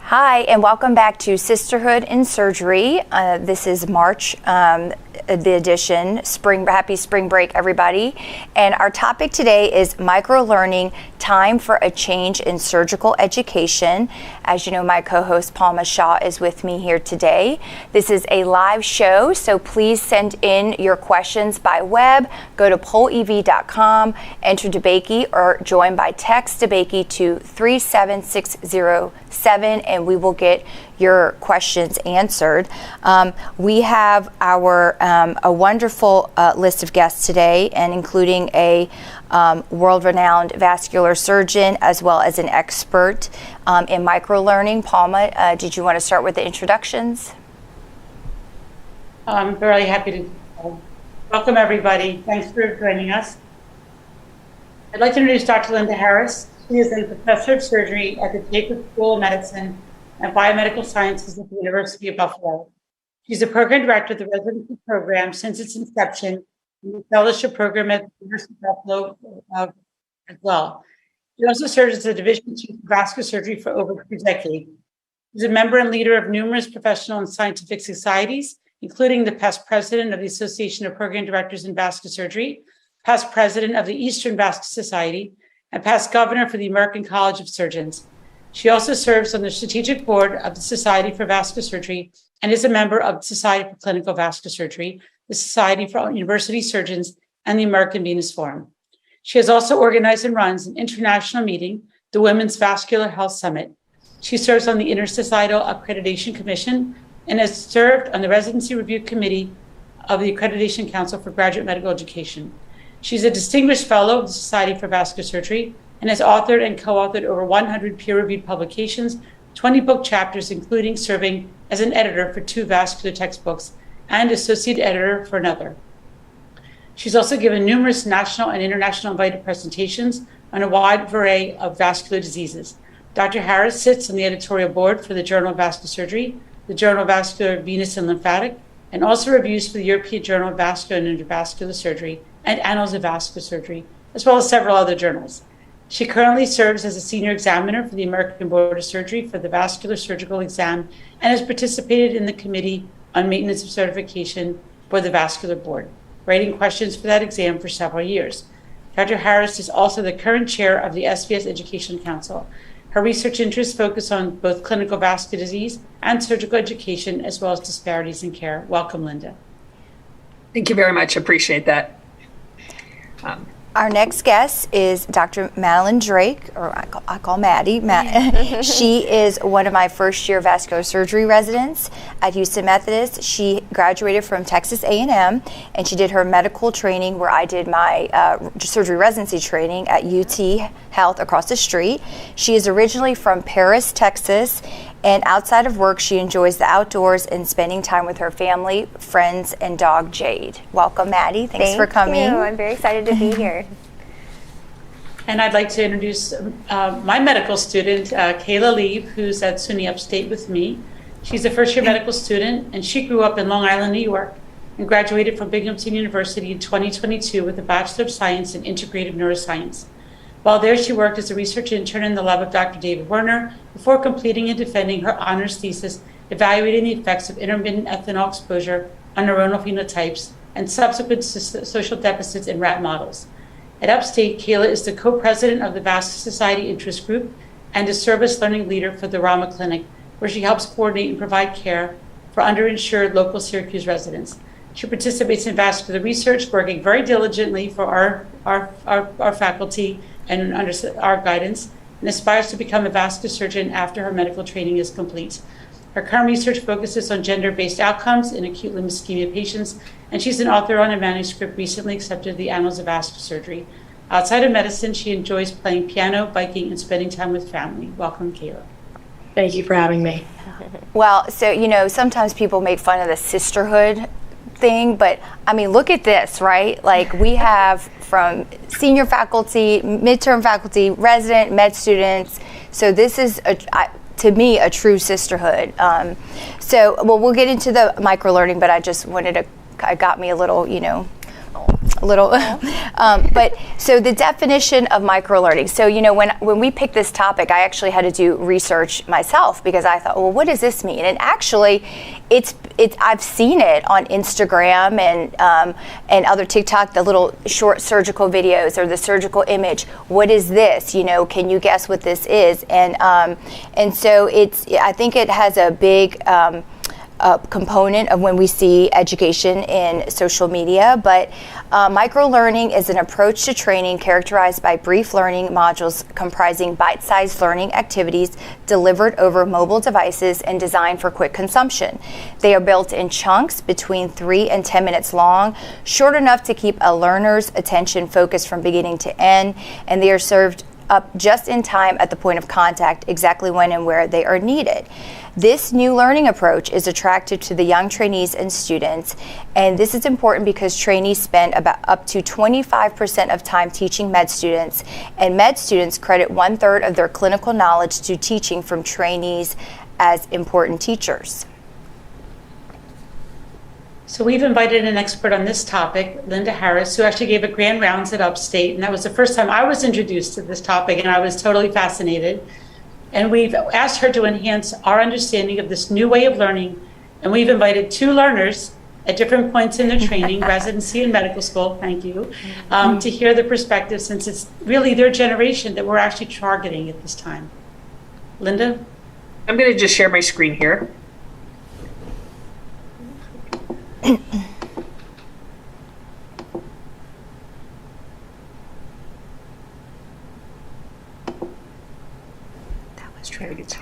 Hi, and welcome back to Sisterhood in Surgery. This is March, the edition. Happy spring break, everybody. And our topic today is microlearning, time for a change in surgical education. As you know, my co-host Palma Shaw is with me here today. This is a live show, so please send in your questions by web. Go to pollev.com, enter DeBakey, or join by text DeBakey to 37607, and we will get your questions answered. We have a wonderful list of guests today, and including a world-renowned vascular surgeon as well as an expert in microlearning. Palma, did you want to start with the introductions? I'm very happy to welcome everybody. Thanks for joining us. I'd like to introduce Dr. Linda Harris. She is a professor of surgery at the Jacobs School of Medicine and Biomedical Sciences at the University of Buffalo. She's the program director of the residency program since its inception, and the fellowship program at the University of Buffalo as well. She also serves as the division chief of vascular surgery for over 2 decades. She's a member and leader of numerous professional and scientific societies, including the past president of the Association of Program Directors in Vascular Surgery, past president of the Eastern Vascular Society, and past governor for the American College of Surgeons. She also serves on the strategic board of the Society for Vascular Surgery and is a member of the Society for Clinical Vascular Surgery, the Society for University Surgeons, and the American Venous Forum. She has also organized and runs an international meeting, the Women's Vascular Health Summit. She serves on the Intersocietal Accreditation Commission and has served on the Residency Review Committee of the Accreditation Council for Graduate Medical Education. She's a distinguished fellow of the Society for Vascular Surgery and has authored and co-authored over 100 peer-reviewed publications, 20 book chapters, including serving as an editor for 2 vascular textbooks and associate editor for another. She's also given numerous national and international invited presentations on a wide array of vascular diseases. Dr. Harris sits on the editorial board for the Journal of Vascular Surgery, the Journal of Vascular Venous and Lymphatic, and also reviews for the European Journal of Vascular and Endovascular Surgery and Annals of Vascular Surgery, as well as several other journals. She currently serves as a senior examiner for the American Board of Surgery for the vascular surgical exam and has participated in the Committee on Maintenance of Certification for the Vascular Board, writing questions for that exam for several years. Dr. Harris is also the current chair of the SVS Education Council. Her research interests focus on both clinical vascular disease and surgical education, as well as disparities in care. Welcome, Linda. Thank you very much. Appreciate that. Our next guest is Dr. Madeline Drake, or I call Maddie. She is one of my first-year vascular surgery residents at Houston Methodist. She graduated from Texas A&M, and she did her medical training where I did my surgery residency training at UT Health across the street. She is originally from Paris, Texas, and outside of work, she enjoys the outdoors and spending time with her family, friends, and dog Jade. Welcome, Maddie. Thanks for coming. Thank you. I'm very excited to be here. And I'd like to introduce my medical student, Kayla Lieb, who's at SUNY Upstate with me. She's a first-year medical student, and she grew up in Long Island, New York, and graduated from Binghamton University in 2022 with a Bachelor of Science in Integrative Neuroscience. While there, she worked as a research intern in the lab of Dr. David Werner before completing and defending her honors thesis evaluating the effects of intermittent ethanol exposure on neuronal phenotypes and subsequent social deficits in rat models. At Upstate, Kayla is the co-president of the Vascular Society Interest Group and a service learning leader for the Rama Clinic, where she helps coordinate and provide care for underinsured local Syracuse residents. She participates in vascular research, working very diligently for our faculty and under our guidance, and aspires to become a vascular surgeon after her medical training is complete. Her current research focuses on gender-based outcomes in acute limb ischemia patients, and she's an author on a manuscript recently accepted in the Annals of Vascular Surgery. Outside of medicine, she enjoys playing piano, biking, and spending time with family. Welcome, Kayla. Thank you for having me. Well, so, sometimes people make fun of the sisterhood thing, but I mean, look at this, right? Like, we have from senior faculty, midterm faculty, resident, med students. So this is, to me, a true sisterhood. We'll get into the microlearning, but I just wanted to, it got me a little, a little. But so the definition of microlearning. So, when we picked this topic, I actually had to do research myself because I thought, well, what does this mean? And actually, I've seen it on Instagram and other TikTok, the little short surgical videos or the surgical image. What is this? Can you guess what this is? And so I think it has a big component of when we see education in social media, but microlearning is an approach to training characterized by brief learning modules comprising bite-sized learning activities delivered over mobile devices and designed for quick consumption. They are built in chunks between 3 and 10 minutes long, short enough to keep a learner's attention focused from beginning to end, and they are served up just in time at the point of contact, exactly when and where they are needed. This new learning approach is attractive to the young trainees and students, and this is important because trainees spend about up to 25% of time teaching med students, and med students credit 1/3 of their clinical knowledge to teaching from trainees as important teachers. So we've invited an expert on this topic, Linda Harris, who actually gave a grand rounds at Upstate, and that was the first time I was introduced to this topic, and I was totally fascinated. And we've asked her to enhance our understanding of this new way of learning, and we've invited 2 learners at different points in their training, residency and medical school, thank you, to hear the perspective, since it's really their generation that we're actually targeting at this time. Linda? I'm going to just share my screen here.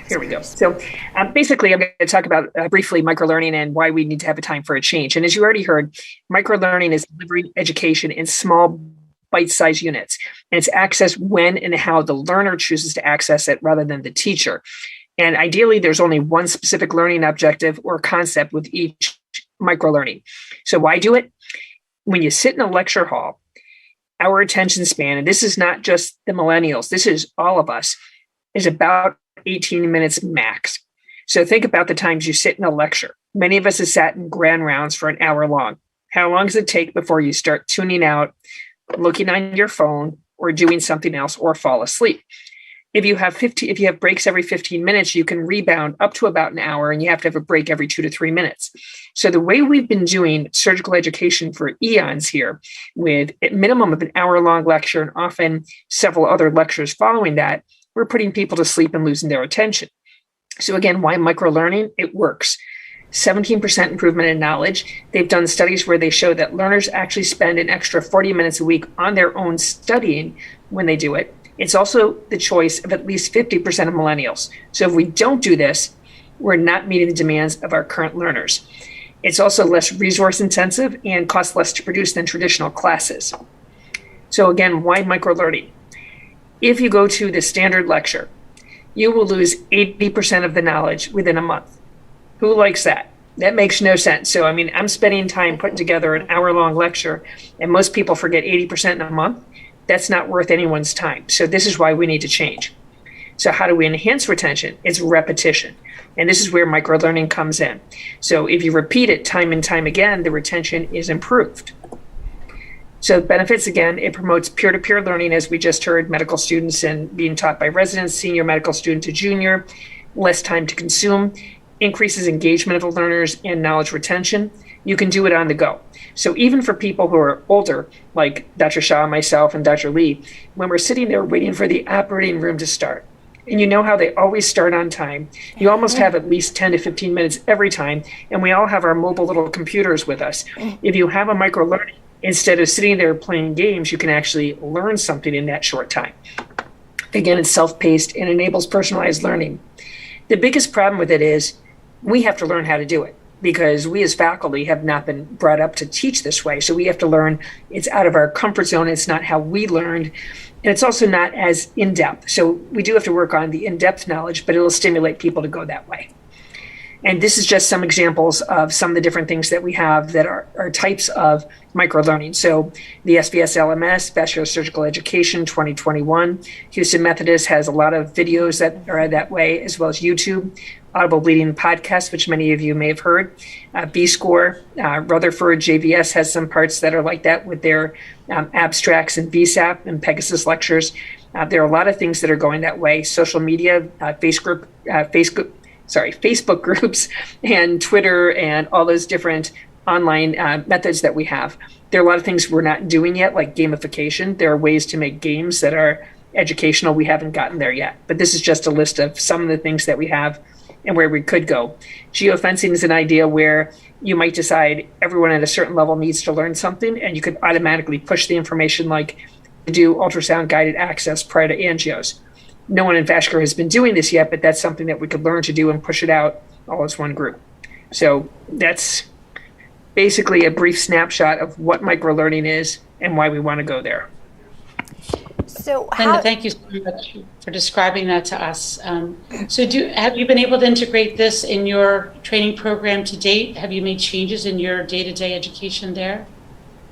Here we go. So basically, I'm going to talk about briefly microlearning and why we need to have a time for a change. And as you already heard, microlearning is delivering education in small bite-sized units. And it's accessed when and how the learner chooses to access it rather than the teacher. And ideally, there's only one specific learning objective or concept with each microlearning. So why do it? When you sit in a lecture hall, our attention span, and this is not just the millennials, this is all of us, is about 18 minutes max. So think about the times you sit in a lecture. Many of us have sat in grand rounds for an hour long. How long does it take before you start tuning out, looking on your phone, or doing something else, or fall asleep? If you have breaks every 15 minutes, you can rebound up to about an hour, and you have to have a break every 2 to 3 minutes. So the way we've been doing surgical education for eons here, with a minimum of an hour-long lecture and often several other lectures following that, we're putting people to sleep and losing their attention. So again, why microlearning? It works. 17% improvement in knowledge. They've done studies where they show that learners actually spend an extra 40 minutes a week on their own studying when they do it. It's also the choice of at least 50% of millennials. So if we don't do this, we're not meeting the demands of our current learners. It's also less resource intensive and costs less to produce than traditional classes. So again, why microlearning? If you go to the standard lecture, you will lose 80% of the knowledge within a month. Who likes that? That makes no sense. So, I'm spending time putting together an hour-long lecture, and most people forget 80% in a month. That's not worth anyone's time. So this is why we need to change. So how do we enhance retention? It's repetition. And this is where microlearning comes in. So if you repeat it time and time again, the retention is improved. So benefits, again, it promotes peer-to-peer learning, as we just heard, medical students and being taught by residents, senior medical student to junior, less time to consume, increases engagement of the learners and knowledge retention. You can do it on the go. So even for people who are older, like Dr. Shah, myself, and Dr. Lee, when we're sitting there waiting for the operating room to start, and you know how they always start on time, you almost have at least 10 to 15 minutes every time, and we all have our mobile little computers with us. If you have a microlearning, instead of sitting there playing games, you can actually learn something in that short time. Again, it's self-paced and enables personalized learning. The biggest problem with it is we have to learn how to do it, because we as faculty have not been brought up to teach this way. So we have to learn. It's out of our comfort zone. It's not how we learned. And it's also not as in-depth. So we do have to work on the in-depth knowledge, but it'll stimulate people to go that way. And this is just some examples of some of the different things that we have that are types of microlearning. So the SVS LMS, Vascular Surgical Education 2021. Houston Methodist has a lot of videos that are that way, as well as YouTube. Audible Bleeding podcast, which many of you may have heard. B-Score, Rutherford, JVS has some parts that are like that with their abstracts and VSAP and Pegasus lectures. There are a lot of things that are going that way. Social media, Facebook groups and Twitter and all those different online methods that we have. There are a lot of things we're not doing yet, like gamification. There are ways to make games that are educational. We haven't gotten there yet, but this is just a list of some of the things that we have and where we could go. Geofencing is an idea where you might decide everyone at a certain level needs to learn something, and you could automatically push the information like to do ultrasound guided access prior to angios. No one in Vascular has been doing this yet, but that's something that we could learn to do and push it out all as one group. So that's basically a brief snapshot of what microlearning is and why we want to go there. So Linda, thank you so much for describing that to us. Have you been able to integrate this in your training program to date? Have you made changes in your day-to-day education there?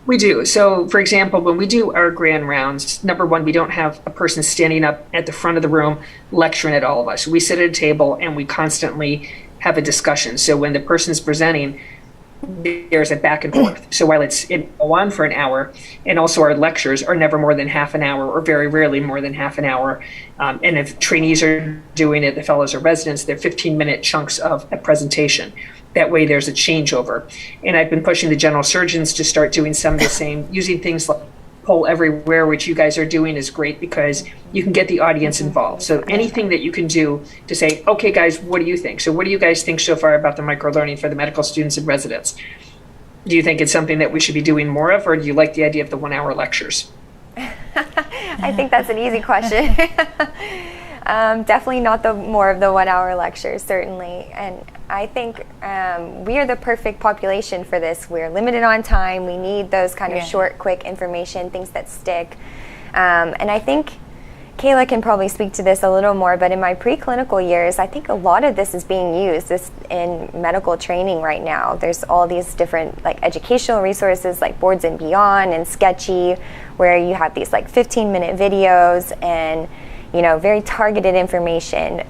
We do. So, for example, when we do our grand rounds, number one, we don't have a person standing up at the front of the room lecturing at all of us. We sit at a table and we constantly have a discussion. So when the person's presenting, there's a back and forth. So while it go on for an hour, and also our lectures are never more than half an hour, or very rarely more than half an hour. And if trainees are doing it, the fellows or residents, they're 15-minute chunks of a presentation. That way there's a changeover. And I've been pushing the general surgeons to start doing some of the same, using things like Poll Everywhere, which you guys are doing is great because you can get the audience involved. So anything that you can do to say, okay, guys, what do you think? So what do you guys think so far about the microlearning for the medical students and residents? Do you think it's something that we should be doing more of, or do you like the idea of the 1-hour lectures? I think that's an easy question. Definitely not more of the 1-hour lectures, certainly. And I think we are the perfect population for this. We're limited on time. We need those kind of short, quick information, things that stick. And I think Kayla can probably speak to this a little more, but in my preclinical years, I think a lot of this is being used in medical training right now. There's all these different like educational resources like Boards and Beyond and Sketchy, where you have these like 15-minute videos and very targeted information,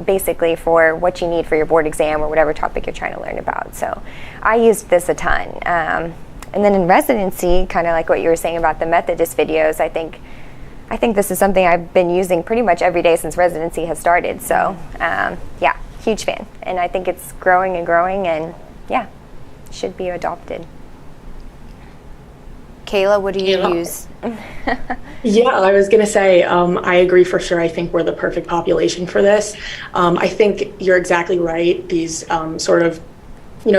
basically for what you need for your board exam or whatever topic you're trying to learn about. So I used this a ton. And then in residency, kind of like what you were saying about the Methodist videos, I think this is something I've been using pretty much every day since residency has started. So huge fan. And I think it's growing and should be adopted. Kayla, what do you use? Yeah, I was going to say, I agree for sure. I think we're the perfect population for this. I think you're exactly right. These sort of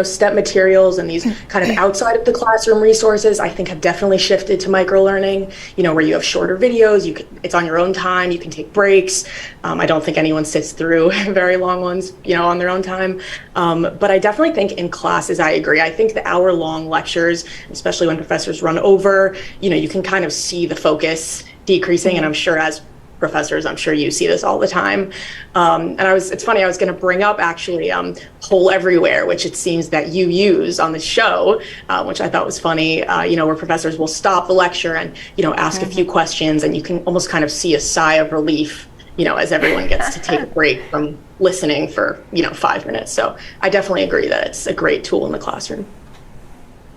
STEP materials and these kind of outside of the classroom resources, I think have definitely shifted to microlearning, where you have shorter videos, it's on your own time, you can take breaks. I don't think anyone sits through very long ones, on their own time. But I definitely think in classes, I agree. I think the hour-long lectures, especially when professors run over, you can kind of see the focus decreasing, and I'm sure as professors, I'm sure you see this all the time. And it's funny, I was going to bring up actually Poll Everywhere, which it seems that you use on the show, which I thought was funny, where professors will stop the lecture and, ask a few questions, and you can almost kind of see a sigh of relief, as everyone gets to take a break from listening for, 5 minutes. So I definitely agree that it's a great tool in the classroom.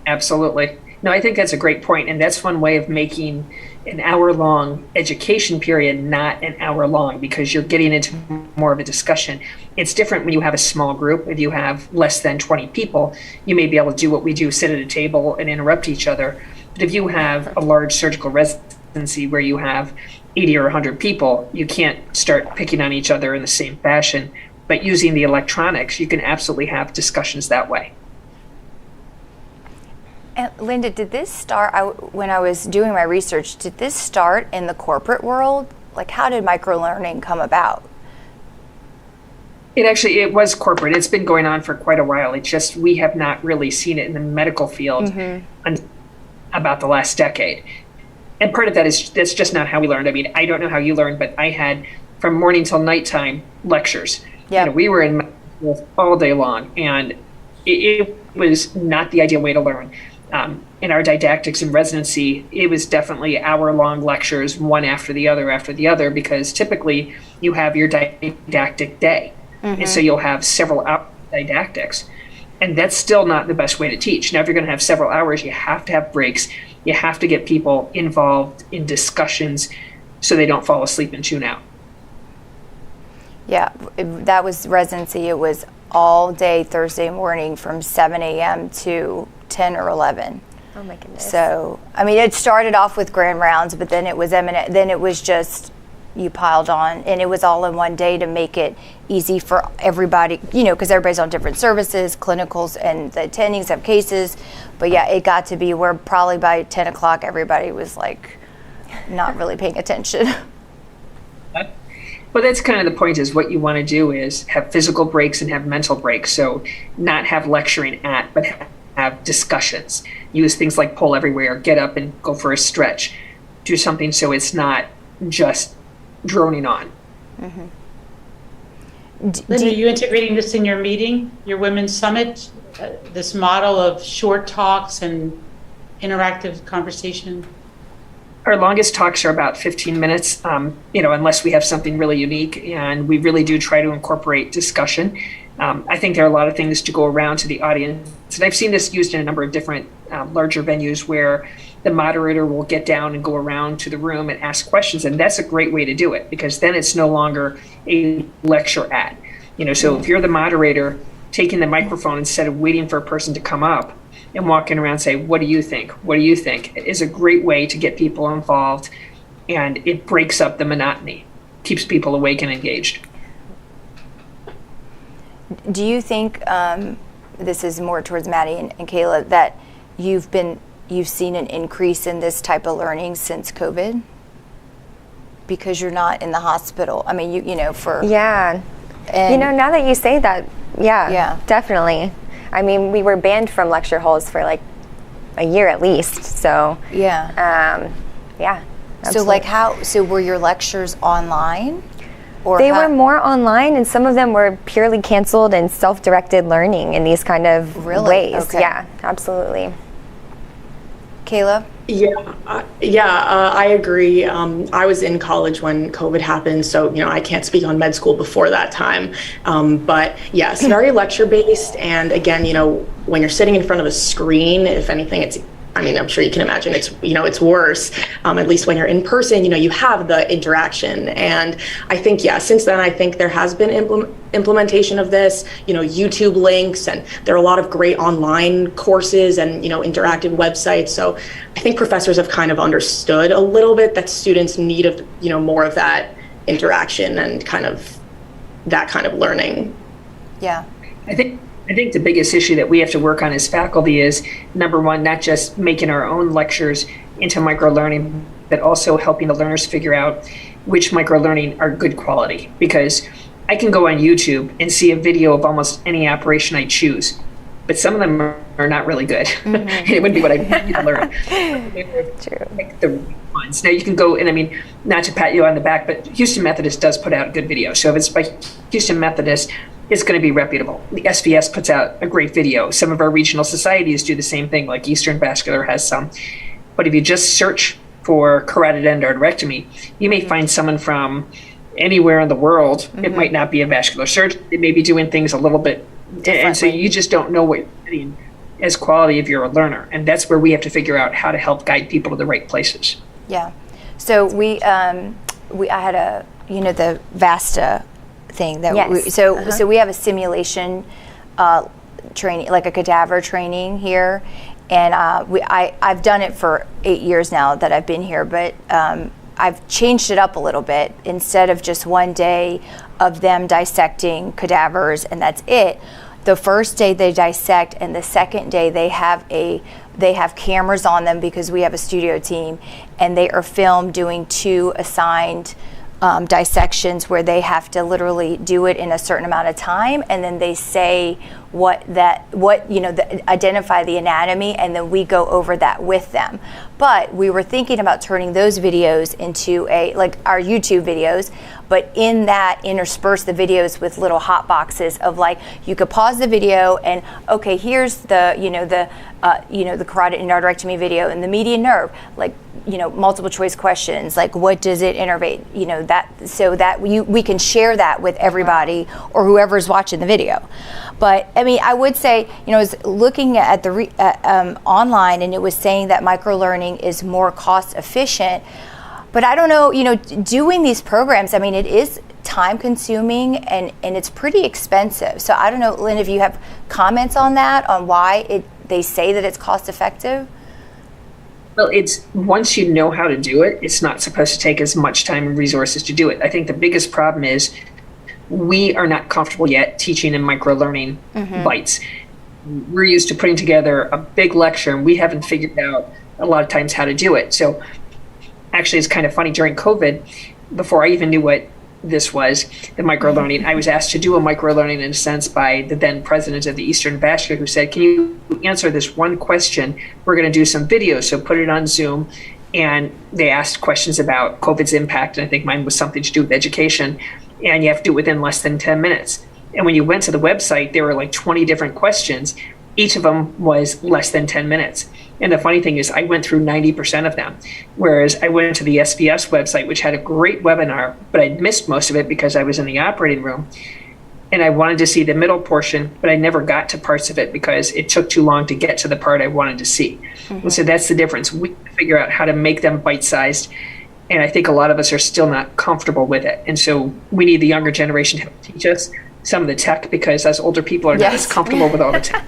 Absolutely. No, I think that's a great point. And that's one way of making an hour-long education period not an hour long, because you're getting into more of a discussion. It's different when you have a small group. If you have less than 20 people, you may be able to do what we do, sit at a table and interrupt each other. But if you have a large surgical residency where you have 80 or 100 people, you can't start picking on each other in the same fashion. But using the electronics, you can absolutely have discussions that way. And Linda, did this start, when I was doing my research, did this start in the corporate world? Like, how did microlearning come about? It was corporate. It's been going on for quite a while. It's just we have not really seen it in the medical field about the last decade. And part of that is that's just not how we learned. I mean, I don't know how you learned, but I had from morning till nighttime lectures. Yeah, we were in all day long, and it was not the ideal way to learn. In our didactics and residency, it was definitely hour-long lectures, one after the other, because typically you have your didactic day. And so you'll have several hours of didactics. And that's still not the best way to teach. Now, if you're going to have several hours, you have to have breaks. You have to get people involved in discussions so they don't fall asleep and tune out. Yeah, that was residency. It was all day Thursday morning from 7 a.m. to 10 or 11. Oh my goodness. So, I mean, it started off with grand rounds, but then it was then it was just, you piled on, and it was all in one day to make it easy for everybody, you know, because everybody's on different services, clinicals, and the attendings have cases. But yeah, it got to be where probably by 10 o'clock, everybody was like not really paying attention. Well, that's kind of the point, is what you want to do is have physical breaks and have mental breaks. So not have lecturing but have discussions. Use things like poll everywhere, get up and go for a stretch. Do something so it's not just droning on. Linda, are you integrating this in your meeting, your Women's Summit, this model of short talks and interactive conversation? Our longest talks are about 15 minutes, unless we have something really unique, and we really do try to incorporate discussion. I think there are a lot of things to go around to the audience, and I've seen this used in a number of different larger venues where the moderator will get down and go around to the room and ask questions, and that's a great way to do it, because then it's no longer a lecture so if you're the moderator, taking the microphone instead of waiting for a person to come up and walking around and say, what do you think? What do you think? It is a great way to get people involved, and it breaks up the monotony, keeps people awake and engaged. Do you think, this is more towards Maddie and Kayla, that you've seen an increase in this type of learning since COVID? Because you're not in the hospital. I mean, Yeah. Now that you say that, yeah, definitely. I mean, we were banned from lecture halls for like a year at least. So yeah. Absolutely. So were your lectures online? Or they were more online, and some of them were purely canceled and self-directed learning in these kind of ways. Okay. Yeah, absolutely. Kayla? I agree. I was in college when COVID happened, so I can't speak on med school before that time. But yes, very lecture based, and again, when you're sitting in front of a screen, if anything, I'm sure you can imagine it's worse. At least when you're in person, you have the interaction. And I think, since then, I think there has been implementation of this, YouTube links, and there are a lot of great online courses and, interactive websites. So I think professors have kind of understood a little bit that students need more of that interaction and kind of that kind of learning. Yeah. I think the biggest issue that we have to work on as faculty is, number one, not just making our own lectures into microlearning, but also helping the learners figure out which microlearning are good quality. Because I can go on YouTube and see a video of almost any operation I choose, but some of them are not really good. It wouldn't be what I wanted to learn. True. Like the ones. Now you can go, and not to pat you on the back, but Houston Methodist does put out good video. So if it's by Houston Methodist, it's going to be reputable. The SVS puts out a great video. Some of our regional societies do the same thing, like Eastern Vascular has some. But if you just search for carotid endarterectomy, you may find someone from anywhere in the world. It might not be a vascular surgeon. They may be doing things a little bit, and so you just don't know what you're getting as quality if you're a learner. And that's where we have to figure out how to help guide people to the right places. Yeah. So I had the VASTA thing that so we have a simulation training, like a cadaver training here, and I've done it for 8 years now that I've been here, but I've changed it up a little bit. Instead of just one day of them dissecting cadavers and that's it, the first day they dissect, and the second day they have cameras on them, because we have a studio team, and they are filmed doing 2 assigned dissections where they have to literally do it in a certain amount of time, and then they say identify the anatomy, and then we go over that with them. But we were thinking about turning those videos into our YouTube videos, but in that intersperse the videos with little hot boxes of like, you could pause the video and, okay, here's the, the carotid endarterectomy video and the median nerve, like, multiple choice questions, like what does it innervate, that, so that we can share that with everybody or whoever's watching the video. But I mean, I would say, I was looking at the online, and it was saying that microlearning is more cost efficient. But I don't know, doing these programs, I mean, it is time consuming and it's pretty expensive. So I don't know, Lynn, if you have comments on that, on why they say that it's cost effective? Well, it's once you know how to do it, it's not supposed to take as much time and resources to do it. I think the biggest problem is we are not comfortable yet teaching in microlearning bites. We're used to putting together a big lecture, and we haven't figured out a lot of times how to do it. So actually, it's kind of funny, during COVID, before I even knew what this was, the microlearning, I was asked to do a microlearning in a sense by the then president of the Eastern Vascular, who said, can you answer this one question? We're going to do some videos, so put it on Zoom. And they asked questions about COVID's impact, and I think mine was something to do with education, and you have to do it within less than 10 minutes. And when you went to the website, there were like 20 different questions. Each of them was less than 10 minutes. And the funny thing is, I went through 90% of them, whereas I went to the SBS website, which had a great webinar, but I'd missed most of it because I was in the operating room. And I wanted to see the middle portion, but I never got to parts of it because it took too long to get to the part I wanted to see. And so that's the difference. We figure out how to make them bite-sized. And I think a lot of us are still not comfortable with it. And so we need the younger generation to teach us some of the tech, because us older people are not as comfortable with all the tech.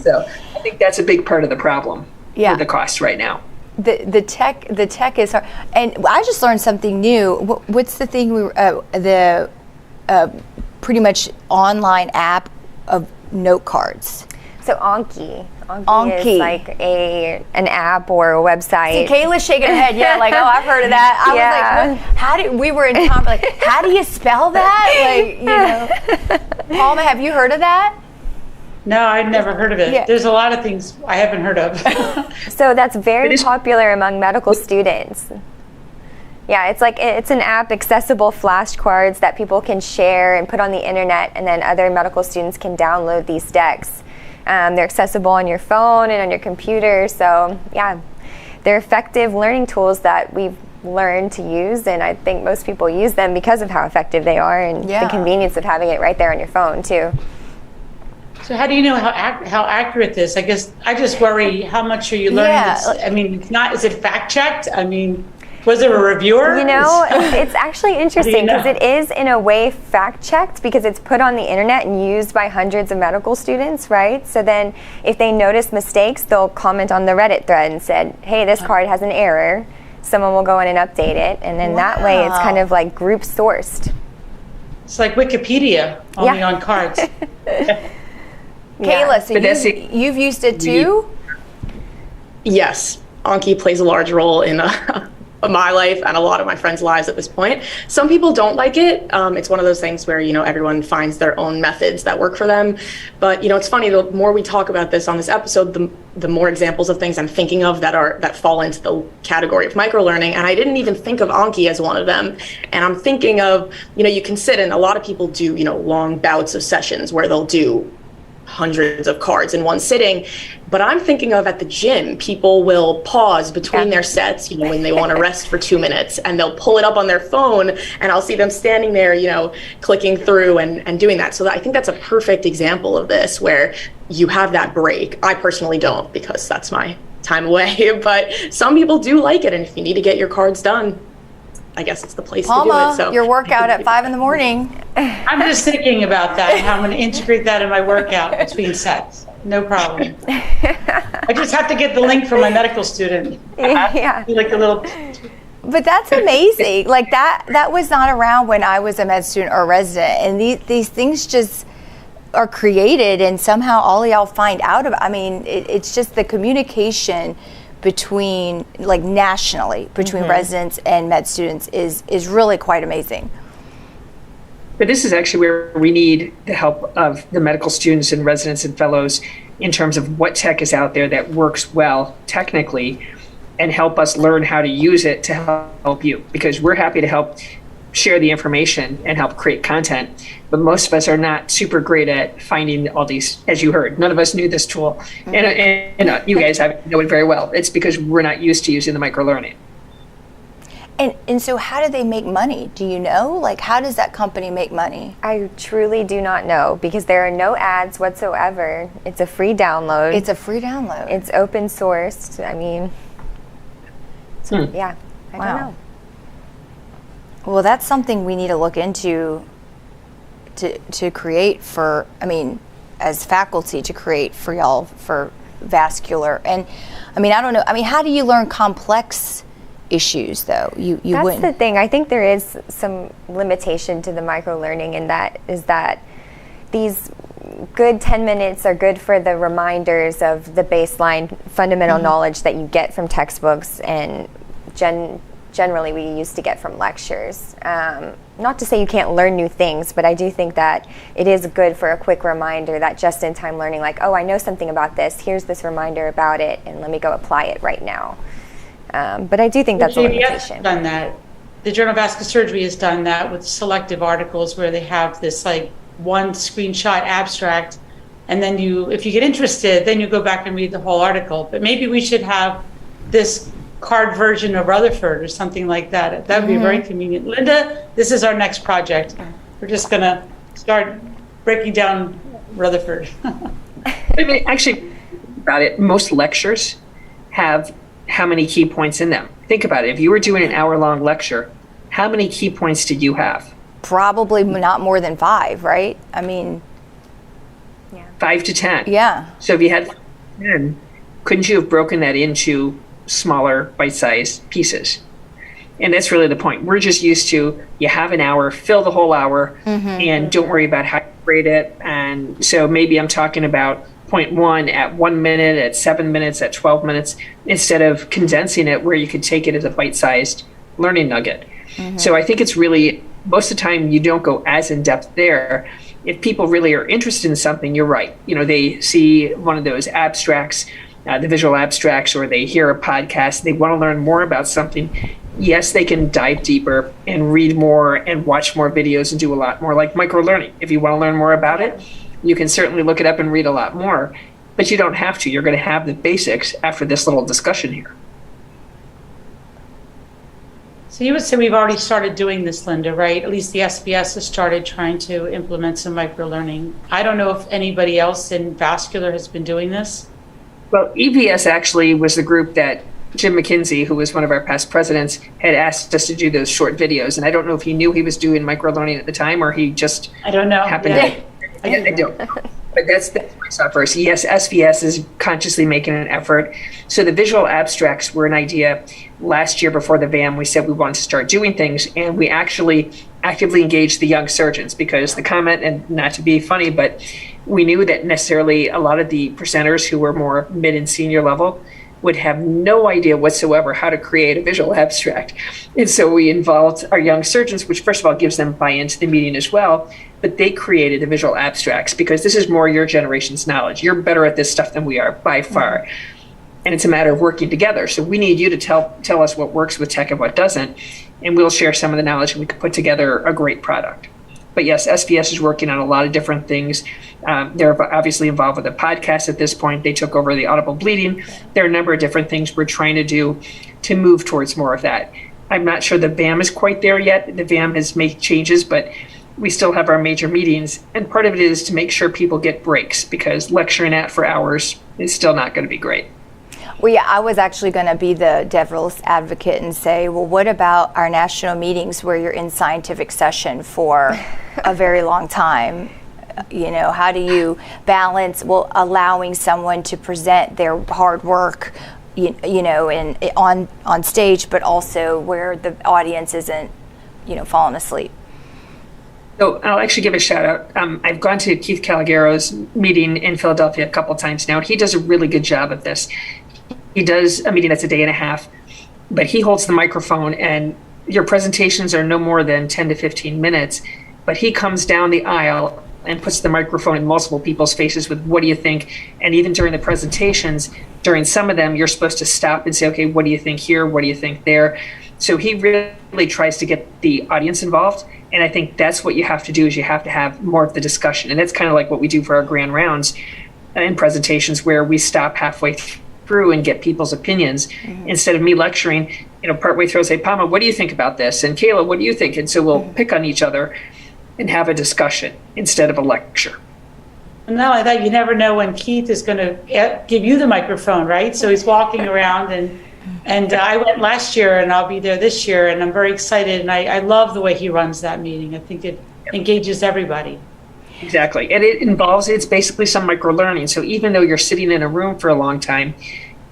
So I think that's a big part of the problem with the cost right now. The tech is hard. And I just learned something new. What's the thing, pretty much online app of note cards? So Anki is like an app or a website. See, Kayla's shaking her head. Yeah, like, oh, I've heard of that. I was like, we were in conference, like, how do you spell that? Like, Palma, have you heard of that? No, I've never heard of it. Yeah. There's a lot of things I haven't heard of. So that's very popular among medical students. Yeah, it's an app, accessible flashcards that people can share and put on the internet, and then other medical students can download these decks. They're accessible on your phone and on your computer. So yeah, they're effective learning tools that we've learned to use, and I think most people use them because of how effective they are and the convenience of having it right there on your phone too. So how do you know how accurate this? I guess I just worry, how much are you learning? I mean, it's not, is it fact checked? I mean, was there a reviewer? It's actually interesting because it is in a way fact checked, because it's put on the internet and used by hundreds of medical students, right? So then if they notice mistakes, they'll comment on the Reddit thread and said, hey, this card has an error. Someone will go in and update it. And then that way it's kind of like group sourced. It's like Wikipedia, only on cards. Kayla, so you've used it too? Yes. Anki plays a large role in my life and a lot of my friends' lives at this point. Some people don't like it. It's one of those things where, everyone finds their own methods that work for them. But, it's funny, the more we talk about this on this episode, the more examples of things I'm thinking of that fall into the category of microlearning. And I didn't even think of Anki as one of them. And I'm thinking of, you can sit in, a lot of people do, long bouts of sessions where they'll do hundreds of cards in one sitting. But I'm thinking of at the gym, people will pause between their sets, when they want to rest for 2 minutes, and they'll pull it up on their phone, and I'll see them standing there, clicking through and doing that. So I think that's a perfect example of this, where you have that break. I personally don't, because that's my time away, but some people do like it. And if you need to get your cards done, I guess it's the place to do it. So your workout at 5 a.m. I'm just thinking about that, how I'm going to integrate that in my workout between sets. No problem. I just have to get the link from my medical student. Like a little. But that's amazing. Like that was not around when I was a med student or a resident, and these things just are created, and somehow all y'all find out about. I mean, it's just the communication between, like, nationally between residents and med students is really quite amazing. But this is actually where we need the help of the medical students and residents and fellows in terms of what tech is out there that works well technically, and help us learn how to use it to help you, because we're happy to help share the information and help create content. But most of us are not super great at finding all these, as you heard, none of us knew this tool. And you guys know it very well. It's because we're not used to using the microlearning. And so how do they make money? Do you know? Like, how does that company make money? I truly do not know, because there are no ads whatsoever. It's a free download. It's a free download. It's open sourced. I mean, yeah, I don't know. Well, that's something we need to look into to create for, I mean, as faculty, to create for y'all for vascular. And I mean, I don't know. I mean, how do you learn complex issues though? You That's wouldn't. the thing. I think there is some limitation to the microlearning, and that is that these good 10 minutes are good for the reminders of the baseline fundamental knowledge that you get from textbooks and generally we used to get from lectures. Not to say you can't learn new things, but I do think that it is good for a quick reminder, that just-in-time learning, like, oh, I know something about this, here's this reminder about it, and let me go apply it right now. But I do think that's a limitation. Done that. The Journal of Vascular Surgery has done that with selective articles where they have this like one screenshot abstract, and then if you get interested, then you go back and read the whole article. But maybe we should have this card version of Rutherford or something like that. That would be very convenient. Linda, this is our next project. We're just going to start breaking down Rutherford. Actually, about it, most lectures have how many key points in them. Think about it. If you were doing an hour-long lecture, how many key points did you have? Probably not more than 5, right? I mean, 5 to 10. Yeah. So if you had 10, couldn't you have broken that into smaller bite-sized pieces? And that's really the point. We're just used to, you have an hour, fill the whole hour, and don't worry about how you grade it. And so maybe I'm talking about point 1 at 1 minute, at 7 minutes, at 12 minutes, instead of condensing it where you could take it as a bite-sized learning nugget. So I think it's really, most of the time you don't go as in-depth there. If people really are interested in something, you're right. You know, they see one of those abstracts, the visual abstracts, or they hear a podcast, they want to learn more about something. Yes, they can dive deeper and read more and watch more videos and do a lot more, like microlearning. If you want to learn more about it, you can certainly look it up and read a lot more, but you don't have to. You're going to have the basics after this little discussion here. So you would say we've already started doing this, Linda, right? At least the SBS has started trying to implement some microlearning. I don't know if anybody else in vascular has been doing this. Well, EVS actually was the group that Jim McKinsey, who was one of our past presidents, had asked us to do those short videos. And I don't know if he knew he was doing microlearning at the time, or he just I don't know. happened to. I don't. But that's what I saw first. Yes, SVS is consciously making an effort. So the visual abstracts were an idea. Last year before the VAM, we said we wanted to start doing things, and we actually actively engaged the young surgeons, because the comment, and not to be funny, but we knew that necessarily a lot of the presenters who were more mid and senior level would have no idea whatsoever how to create a visual abstract. And so we involved our young surgeons, which first of all gives them buy-in to the meeting as well, but they created the visual abstracts, because this is more your generation's knowledge. You're better at this stuff than we are by far. And it's a matter of working together. So we need you to tell us what works with tech and what doesn't, and we'll share some of the knowledge, and we can put together a great product. But yes, SVS is working on a lot of different things. They're obviously involved with a podcast at this point. They took over the audible bleeding. There are a number of different things we're trying to do to move towards more of that. I'm not sure the VAM is quite there yet. The VAM has made changes, but we still have our major meetings. And part of it is to make sure people get breaks, because lecturing for hours is still not going to be great. Well, yeah, I was actually going to be the devil's advocate and say, well, what about our national meetings where you're in scientific session for a very long time? You know, how do you balance, well, allowing someone to present their hard work, you know, on stage, but also where the audience isn't, you know, falling asleep? So I'll actually give a shout out. I've gone to Keith Calagaro's meeting in Philadelphia a couple of times now. He does a really good job of this. He does a meeting that's a day and a half, but he holds the microphone, and your presentations are no more than 10 to 15 minutes, but he comes down the aisle and puts the microphone in multiple people's faces with, what do you think? And even during the presentations, during some of them, you're supposed to stop and say, okay, what do you think here? What do you think there? So he really tries to get the audience involved. And I think that's what you have to do, is you have to have more of the discussion. And that's kind of like what we do for our grand rounds and presentations, where we stop halfway through and get people's opinions. Instead of me lecturing, partway through, I'll say, Pama, what do you think about this? And Kayla, what do you think? And so we'll pick on each other and have a discussion instead of a lecture. And not only that, you never know when Keith is going to give you the microphone, right? So he's walking around, and I went last year, and I'll be there this year, and I'm very excited, and I love the way he runs that meeting. I think it engages everybody. Exactly. And it's basically some micro-learning. So even though you're sitting in a room for a long time,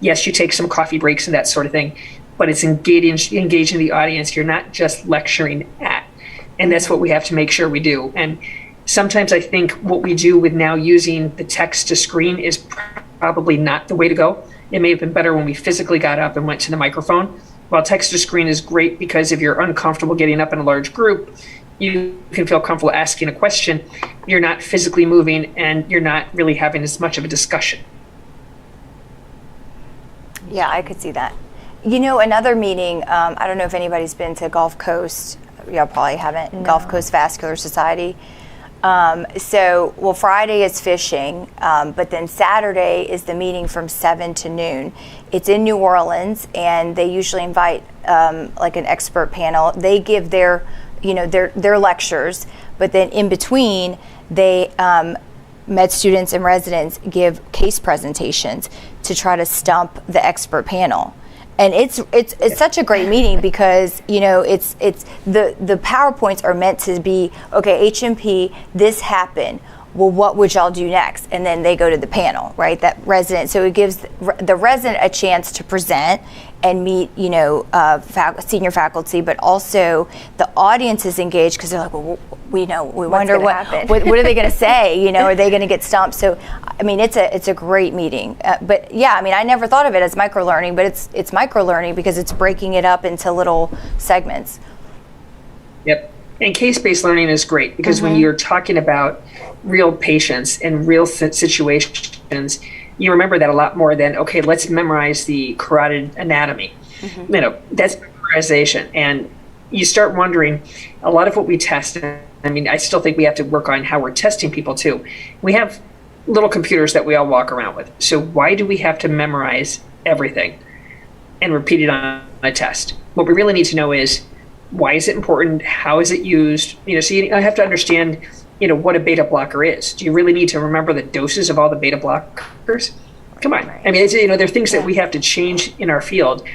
yes, you take some coffee breaks and that sort of thing, but it's engaging the audience. You're not just lecturing at. And that's what we have to make sure we do. And sometimes I think what we do with now using the text to screen is probably not the way to go. It may have been better when we physically got up and went to the microphone. While text to screen is great, because if you're uncomfortable getting up in a large group, you can feel comfortable asking a question. You're not physically moving, and you're not really having as much of a discussion. Yeah, I could see that. Another meeting, I don't know if anybody's been to Gulf Coast. Y'all probably haven't. No. Gulf Coast Vascular Society. Friday is fishing, but then Saturday is the meeting from 7 to noon. It's in New Orleans, and they usually invite like an expert panel. They give their lectures, but then in between, they med students and residents give case presentations to try to stump the expert panel. And it's such a great meeting, because it's the PowerPoints are meant to be, okay, HMP, this happened. Well, what would y'all do next? And then they go to the panel, right? That resident. So it gives the resident a chance to present and meet, senior faculty, but also the audience is engaged, because they're like, well, we wonder what are they going to say? Are they going to get stumped? So, I mean, it's a great meeting. But yeah, I mean, I never thought of it as micro-learning, but it's micro-learning because it's breaking it up into little segments. Yep. And case-based learning is great, because when you're talking about real patients and real situations, you remember that a lot more than, okay, let's memorize the carotid anatomy. That's memorization. And you start wondering, a lot of what we test, I mean, I still think we have to work on how we're testing people too. We have little computers that we all walk around with. So why do we have to memorize everything and repeat it on a test? What we really need to know is, why is it important? How is it used? So you have to understand, what a beta blocker is. Do you really need to remember the doses of all the beta blockers? Come on. I mean, there are things that we have to change in our field,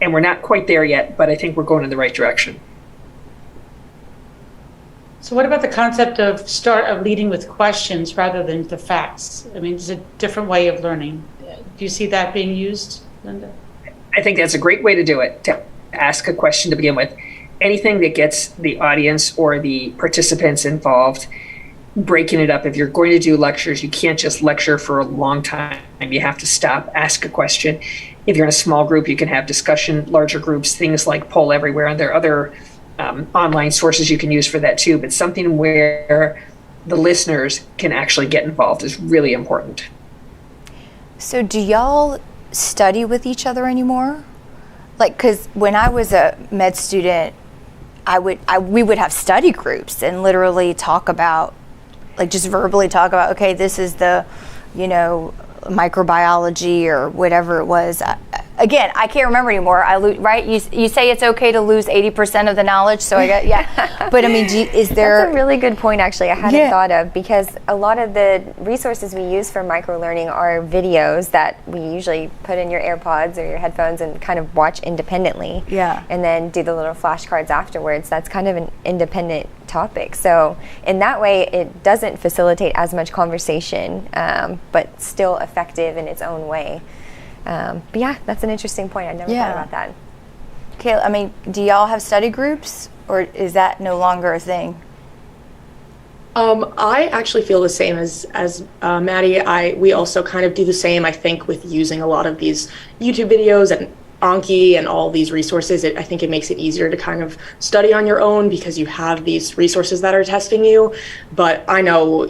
and we're not quite there yet, but I think we're going in the right direction. So what about the concept of leading with questions rather than the facts? I mean, it's a different way of learning. Do you see that being used, Linda? I think that's a great way to do it, to ask a question to begin with. Anything that gets the audience or the participants involved, breaking it up. If you're going to do lectures, you can't just lecture for a long time. You have to stop, ask a question. If you're in a small group, you can have discussion. Larger groups, things like Poll Everywhere, and there are other online sources you can use for that too. But something where the listeners can actually get involved is really important. So do y'all study with each other anymore? Like, because when I was a med student, we would have study groups and literally talk about, like, just verbally talk about, okay, this is the, microbiology or whatever it was. Again, I can't remember anymore. Right? You say it's okay to lose 80% of the knowledge, so I got, yeah. But I mean, is there... That's a really good point, actually, I hadn't thought of, because a lot of the resources we use for micro-learning are videos that we usually put in your AirPods or your headphones and kind of watch independently. Yeah. And then do the little flashcards afterwards. That's kind of an independent topic. So in that way, it doesn't facilitate as much conversation, but still effective in its own way. But yeah, that's an interesting point. I never thought about that. Okay, I mean, do y'all have study groups, or is that no longer a thing? I actually feel the same as Maddie. We also kind of do the same, I think, with using a lot of these YouTube videos and Anki and all these resources, I think it makes it easier to kind of study on your own because you have these resources that are testing you. But I know,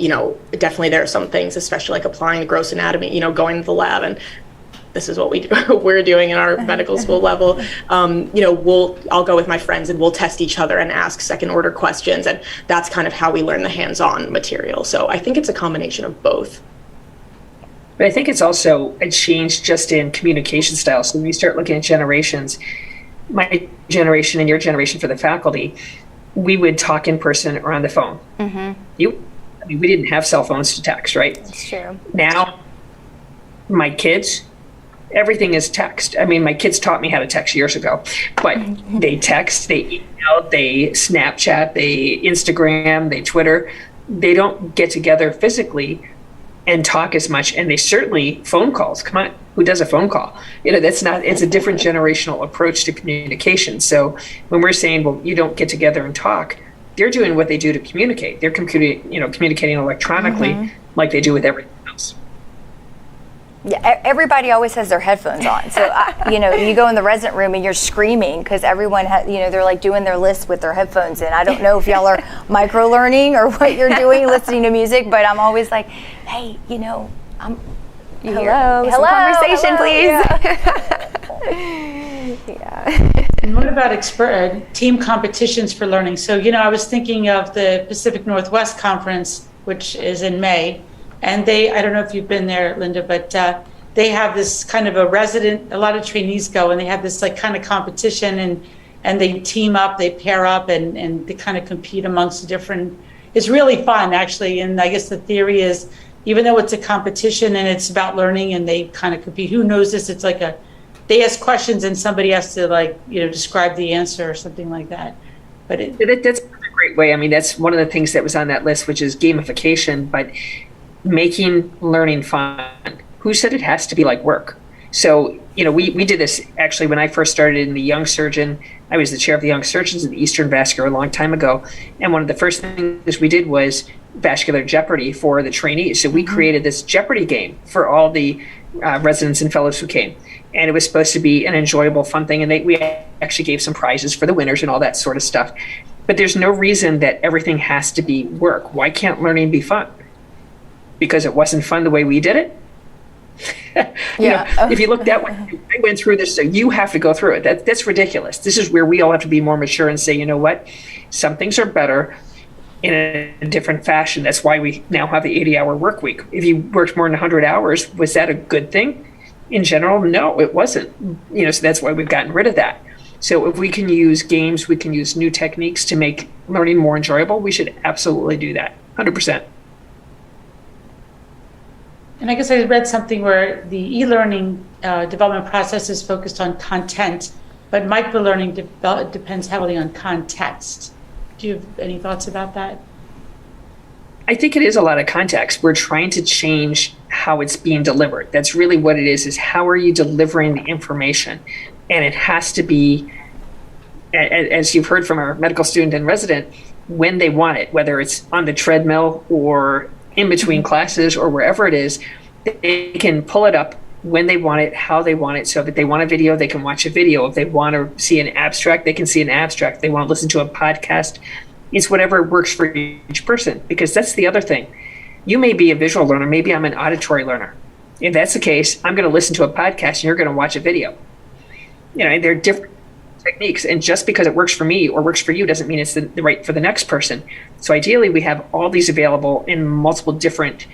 definitely there are some things, especially like applying gross anatomy, going to the lab, and this is what we're doing in our medical school level. I'll go with my friends and we'll test each other and ask second order questions. And that's kind of how we learn the hands-on material. So I think it's a combination of both. But I think it's also a change just in communication styles. So when you start looking at generations, my generation and your generation for the faculty, we would talk in person or on the phone. We didn't have cell phones to text, right? That's true. Now, my kids, everything is text. I mean, my kids taught me how to text years ago, but they text, they email, they Snapchat, they Instagram, they Twitter. They don't get together physically and talk as much, and they certainly phone calls. Come on, who does a phone call? It's a different generational approach to communication. So when we're saying, well, you don't get together and talk, they're doing what they do to communicate. They're communicating electronically like they do with everything else. Yeah, everybody always has their headphones on. So, you go in the resident room and you're screaming because everyone has, they're like doing their list with their headphones in. I don't know if y'all are micro-learning or what you're doing, listening to music, but I'm always like, hey, I'm hello, some conversation, please. Yeah. And what about team competitions for learning? So, I was thinking of the Pacific Northwest Conference, which is in May. And I don't know if you've been there, Linda, but they have this kind of a lot of trainees go, and they have this like kind of competition, and they team up, they pair up, and they kind of compete amongst it's really fun, actually. And I guess the theory is, even though it's a competition and it's about learning and they kind of compete, who knows this? It's like they ask questions and somebody has to describe the answer or something like that. But that's a great way. I mean, that's one of the things that was on that list, which is gamification, but making learning fun. Who said it has to be like work? So, we did this actually when I first started in the Young Surgeon. I was the chair of the Young Surgeons in the Eastern Vascular a long time ago. And one of the first things we did was Vascular Jeopardy for the trainees. So we created this Jeopardy game for all the residents and fellows who came. And it was supposed to be an enjoyable, fun thing. And we actually gave some prizes for the winners and all that sort of stuff. But there's no reason that everything has to be work. Why can't learning be fun? Because it wasn't fun the way we did it? If you look that way, I went through this, so you have to go through it. That's ridiculous. This is where we all have to be more mature and say, you know what? Some things are better in a different fashion. That's why we now have the 80-hour work week. If you worked more than 100 hours, was that a good thing? In general, no, it wasn't. So that's why we've gotten rid of that. So if we can use games, we can use new techniques to make learning more enjoyable, we should absolutely do that, 100%. And I guess I read something where the e-learning development process is focused on content, but microlearning depends heavily on context. Do you have any thoughts about that? I think it is a lot of context. We're trying to change how it's being delivered. That's really what it is how are you delivering the information? And it has to be, as you've heard from our medical student and resident, when they want it, whether it's on the treadmill or in between classes or wherever it is, they can pull it up when they want it, how they want it. So if they want a video, they can watch a video. If they want to see an abstract, they can see an abstract. If they want to listen to a podcast, it's whatever works for each person, because that's the other thing. You may be a visual learner. Maybe I'm an auditory learner. If that's the case, I'm going to listen to a podcast and you're going to watch a video. They're different techniques. And just because it works for me or works for you doesn't mean it's the right for the next person. So ideally, we have all these available in multiple different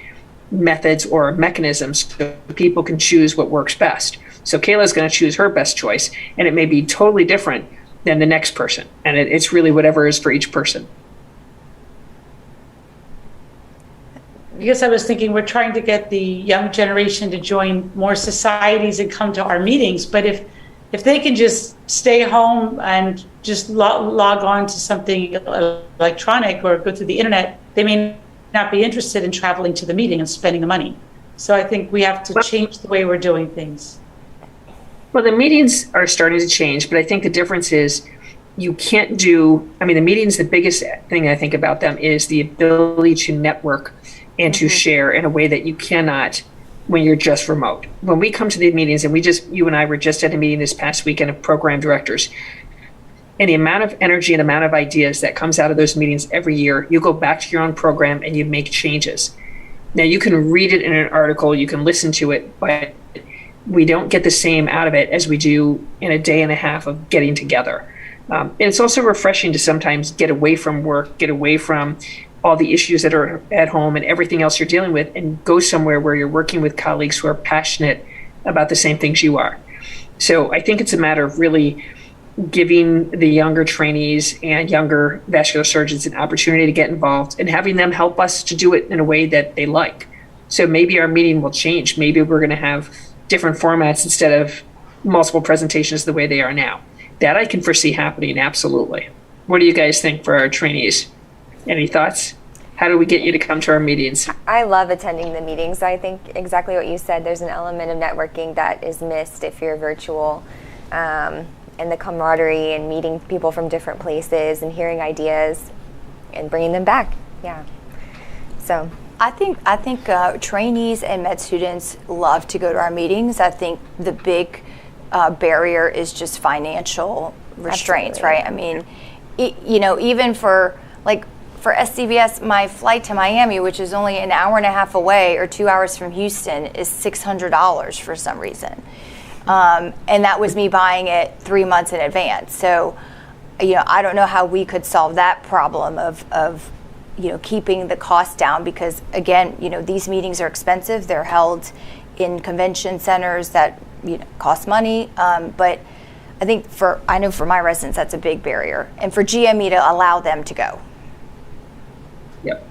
methods or mechanisms so people can choose what works best. So Kayla's going to choose her best choice, and it may be totally different than the next person. And it's really whatever is for each person. I guess I was thinking we're trying to get the young generation to join more societies and come to our meetings. But if they can just stay home and just log on to something electronic or go through the internet, they may not be interested in traveling to the meeting and spending the money. So I think we have to change the way we're doing things. Well, the meetings are starting to change, but I think the difference is you can't the meetings, the biggest thing I think about them is the ability to network and to share in a way that you cannot when you're just remote. When we come to the meetings, and you and I were just at a meeting this past weekend of program directors, and the amount of energy and amount of ideas that comes out of those meetings every year, you go back to your own program and you make changes. Now, you can read it in an article, you can listen to it, but we don't get the same out of it as we do in a day and a half of getting together. And it's also refreshing to sometimes get away from work, get away from all the issues that are at home and everything else you're dealing with, and go somewhere where you're working with colleagues who are passionate about the same things you are. So I think it's a matter of really giving the younger trainees and younger vascular surgeons an opportunity to get involved and having them help us to do it in a way that they like. So maybe our meeting will change. Maybe we're going to have different formats instead of multiple presentations the way they are now. That I can foresee happening, absolutely. What do you guys think for our trainees? Any thoughts? How do we get you to come to our meetings? I love attending the meetings. I think exactly what you said. There's an element of networking that is missed if you're virtual. And the camaraderie and meeting people from different places and hearing ideas and bringing them back. Yeah. So I think trainees and med students love to go to our meetings. I think the big barrier is just financial restraints, Absolutely. right? I mean, even for SCVS, my flight to Miami, which is only an hour and a half away or 2 hours from Houston, is $600 for some reason. And that was me buying it 3 months in advance. So, I don't know how we could solve that problem of keeping the cost down, because again, these meetings are expensive. They're held in convention centers that cost money. But I think I know for my residents, that's a big barrier. And for GME to allow them to go. Yep.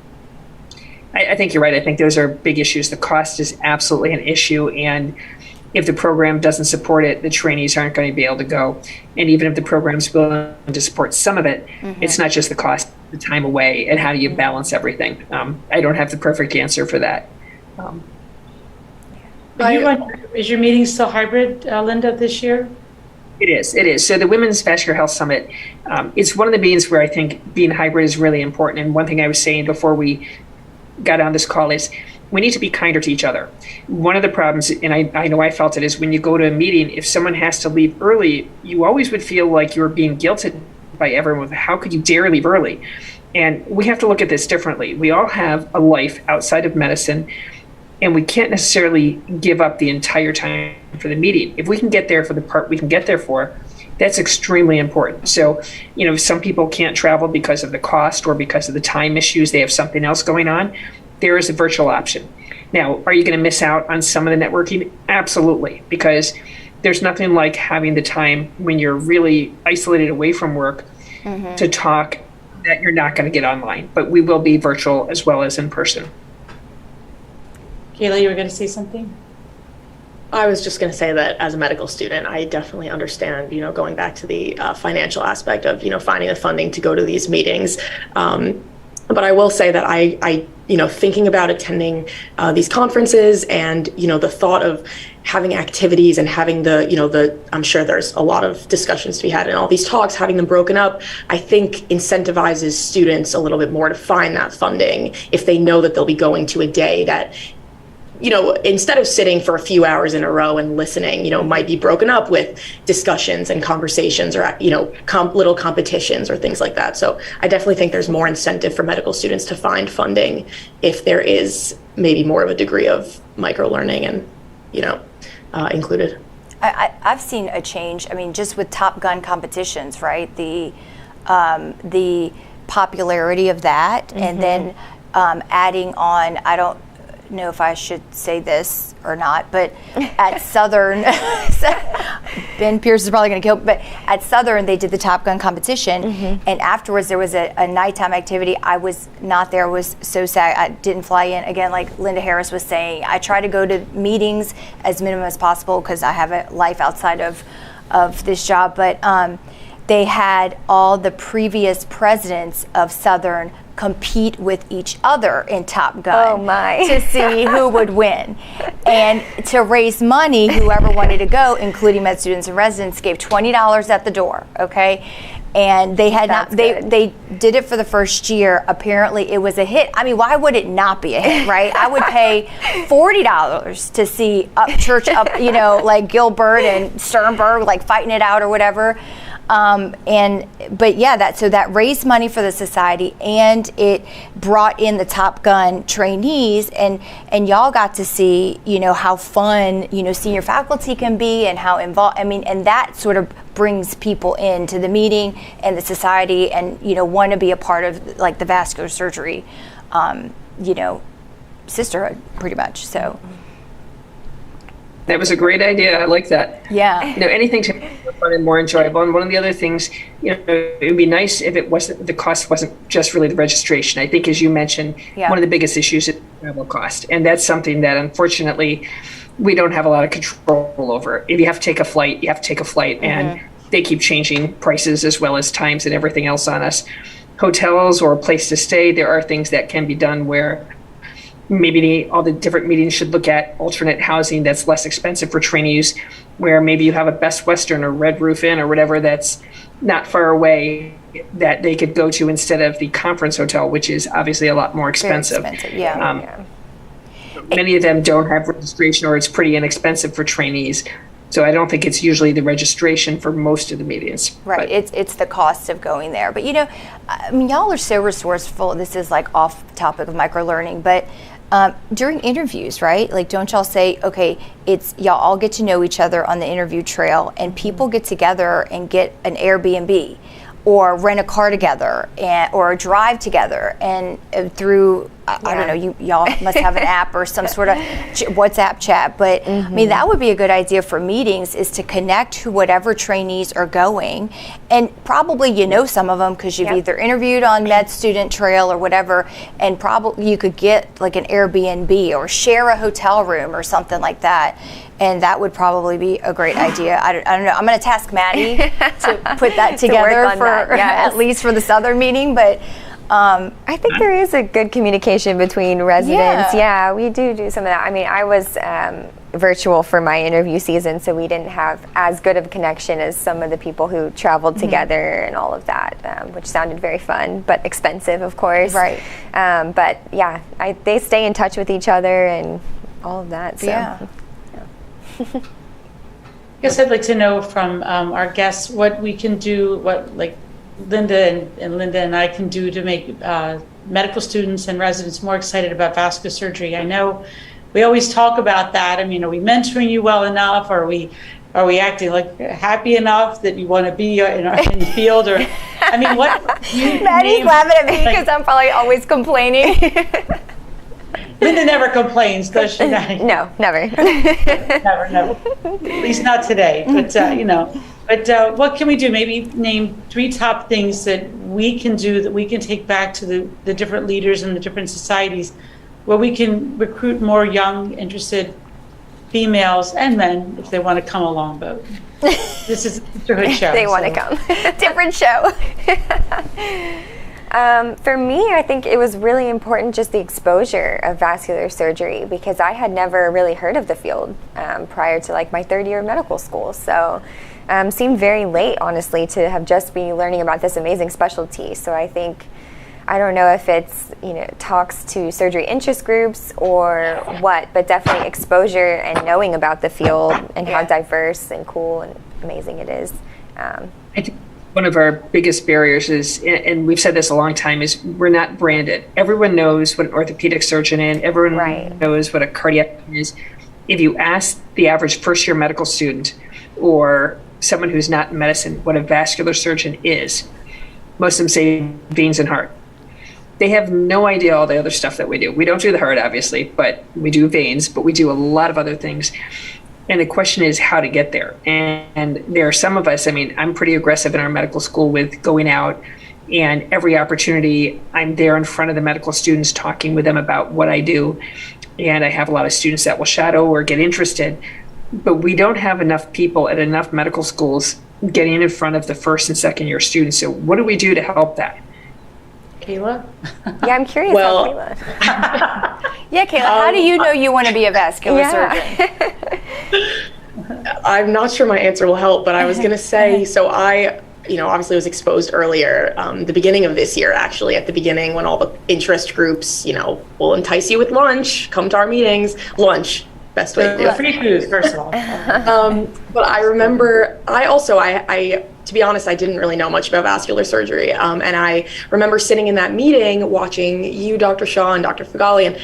I think you're right. I think those are big issues. The cost is absolutely an issue. And if the program doesn't support it, the trainees aren't going to be able to go. And even if the program's willing to support some of it, it's not just the cost, the time away, and how do you balance everything. I don't have the perfect answer for that. Is your meeting still hybrid, Linda, this year? It is. So the Women's Vascular Health Summit, it's one of the meetings where I think being hybrid is really important. And one thing I was saying before we got on this call is we need to be kinder to each other. One of the problems, and I know I felt it, is when you go to a meeting, if someone has to leave early, you always would feel like you were being guilted by everyone. How could you dare leave early? And we have to look at this differently. We all have a life outside of medicine, and we can't necessarily give up the entire time for the meeting. If we can get there for the part we can get there for, that's extremely important. So, some people can't travel because of the cost or because of the time issues. They have something else going on. There is a virtual option. Now, are you going to miss out on some of the networking? Absolutely, because there's nothing like having the time when you're really isolated away from work to talk that you're not going to get online. But we will be virtual as well as in person. Kayla, you were going to say something? I was just going to say that as a medical student, I definitely understand, going back to the financial aspect of, finding the funding to go to these meetings. But I will say that I thinking about attending these conferences and, the thought of having activities and having I'm sure there's a lot of discussions to be had in all these talks, having them broken up, I think incentivizes students a little bit more to find that funding if they know that they'll be going to a day that, instead of sitting for a few hours in a row and listening, might be broken up with discussions and conversations or, little competitions or things like that. So I definitely think there's more incentive for medical students to find funding if there is maybe more of a degree of microlearning and, included. I've seen a change. I mean, just with Top Gun competitions, right? The popularity of that, and then adding on, I don't know if I should say this or not, but at Southern, Ben Pierce is probably going to kill, but at Southern they did the Top Gun competition, and afterwards there was a nighttime activity. I was not there, was so sad. I didn't fly in. Again, like Linda Harris was saying, I try to go to meetings as minimum as possible because I have a life outside of this job, but they had all the previous presidents of Southern compete with each other in Top Gun to see who would win. And to raise money, whoever wanted to go, including med students and residents, gave $20 at the door, okay? and they had That's not, they, good. they did it for the first year. Apparently it was a hit. I mean, why would it not be a hit, right? I would pay $40 to see Church Up, you know, like Gilbert and Sternberg, like fighting it out or whatever. But yeah, that raised money for the society, and it brought in the Top Gun trainees, and y'all got to see, you know, how fun, you know, senior faculty can be and how involved, I mean, and that sort of brings people into the meeting and the society, and, you know, want to be a part of like the vascular surgery, you know, sisterhood pretty much. So that was a great idea. I like that. yeah. You know, anything to make it more fun and more enjoyable. And one of the other things, you know, it would be nice if it wasn't, the cost wasn't just really the registration. I think, as you mentioned, Yeah. one of the biggest issues is travel cost. And that's something that, unfortunately, we don't have a lot of control over. If you have to take a flight, you have to take a flight. And they keep changing prices as well as times and everything else on us. Hotels or a place to stay, there are things that can be done where maybe all the different meetings should look at alternate housing that's less expensive for trainees, where maybe you have a Best Western or Red Roof Inn or whatever that's not far away that they could go to instead of the conference hotel, which is obviously a lot more expensive. Very expensive, yeah. Many of them don't have registration, or it's pretty inexpensive for trainees. So I don't think it's usually the registration for most of the meetings. Right, it's the cost of going there. But you know, I mean, y'all are so resourceful. This is like off topic of microlearning, but during interviews, right? Like, don't y'all say, okay, it's y'all all get to know each other on the interview trail, and people get together and get an Airbnb or rent a car together, or drive together, and through I don't know, y'all must have an app or some sort of WhatsApp chat, but I mean, that would be a good idea for meetings, is to connect who whatever trainees are going, and probably you know some of them because you've either interviewed on Med Student Trail or whatever, and probably you could get like an Airbnb or share a hotel room or something like that. And that would probably be a great idea. I don't know. I'm going to task Maddie to put that together for at least for the Southern meeting. But I think there is a good communication between residents. Yeah, we do some of that. I mean, I was virtual for my interview season, so we didn't have as good of a connection as some of the people who traveled together and all of that, which sounded very fun, but expensive, of course. Right. But yeah, they stay in touch with each other and all of that. So. Yeah. I guess I'd like to know from our guests what we can do, what like Linda and I can do to make medical students and residents more excited about vascular surgery. I know we always talk about that. I mean, are we mentoring you well enough? Are we acting like happy enough that you want to be in the field? Or I mean, what? Maddie's laughing at me because I'm probably always complaining. Linda never complains, does she? No, never. Never. At least not today. But you know. But what can we do? Maybe name 3 top things that we can do, that we can take back to the different leaders and the different societies, where we can recruit more young, interested females and men if they want to come along. But this is a Sisterhood show. They want to come. Different show. For me, I think it was really important just the exposure of vascular surgery, because I had never really heard of the field prior to like my 3rd year of medical school. So seemed very late, honestly, to have just been learning about this amazing specialty. So I think, I don't know if it's, you know, talks to surgery interest groups or what, but definitely exposure and knowing about the field and how diverse and cool and amazing it is. I think one of our biggest barriers is, and we've said this a long time, is we're not branded. Everyone knows what an orthopedic surgeon is. Everyone knows what a cardiac is. If you ask the average first-year medical student or someone who's not in medicine what a vascular surgeon is, most of them say veins and heart. They have no idea all the other stuff that we do. We don't do the heart, obviously, but we do veins, but we do a lot of other things. And the question is how to get there. And there are some of us, I mean, I'm pretty aggressive in our medical school with going out, and every opportunity I'm there in front of the medical students talking with them about what I do. And I have a lot of students that will shadow or get interested, but we don't have enough people at enough medical schools getting in front of the 1st and 2nd year students. So what do we do to help that? Kayla? Yeah, I'm curious Well, about Kayla. Yeah, Kayla, how do you know you want to be a vascular surgeon? I'm not sure my answer will help, but I was going to say, so I obviously was exposed earlier, the beginning of this year, actually, at the beginning when all the interest groups, will entice you with lunch, come to our meetings, lunch, best way to do it. Free food, first of all. But I remember, I to be honest, I didn't really know much about vascular surgery. And I remember sitting in that meeting watching you, Dr. Shaw, and Dr. Fagali, and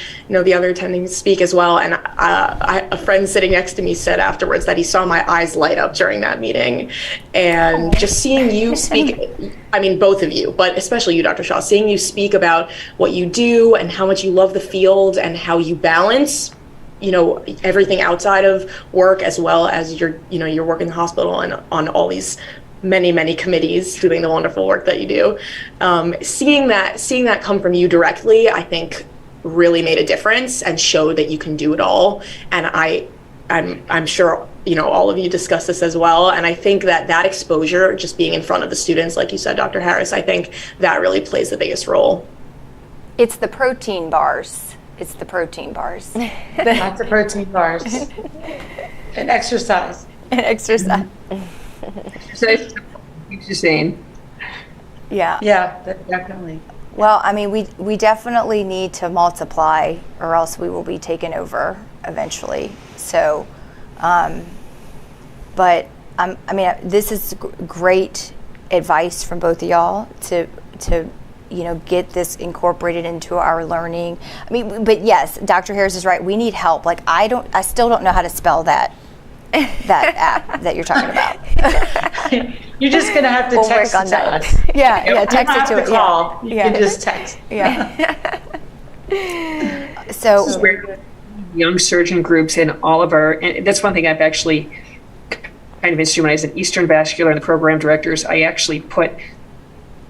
the other attendings speak as well. And a friend sitting next to me said afterwards that he saw my eyes light up during that meeting. And just seeing you speak, I mean, both of you, but especially you, Dr. Shaw, seeing you speak about what you do and how much you love the field and how you balance everything outside of work as well as your work in the hospital and on all these many committees doing the wonderful work that you do. Seeing that come from you directly, I think really made a difference and showed that you can do it all. And I'm sure all of you discuss this as well. And I think that exposure, just being in front of the students, like you said, Dr. Harris, I think that really plays the biggest role. It's the protein bars. Lots of protein bars. And exercise. Exercise. Exercise keeps you sane. Yeah. Yeah, definitely. Well, I mean, we definitely need to multiply, or else we will be taken over eventually. So, but I mean, this is great advice from both of y'all to get this incorporated into our learning. I mean, but yes, Dr. Harris is right. We need help. Like I still don't know how to spell that app that you're talking about. You're just going to have to text it to us. Yeah, text it to it. Call. You can just text. Yeah. So we're young surgeon groups in all of our, and that's one thing I've actually kind of instituted when I was at Eastern Vascular and the program directors. I actually put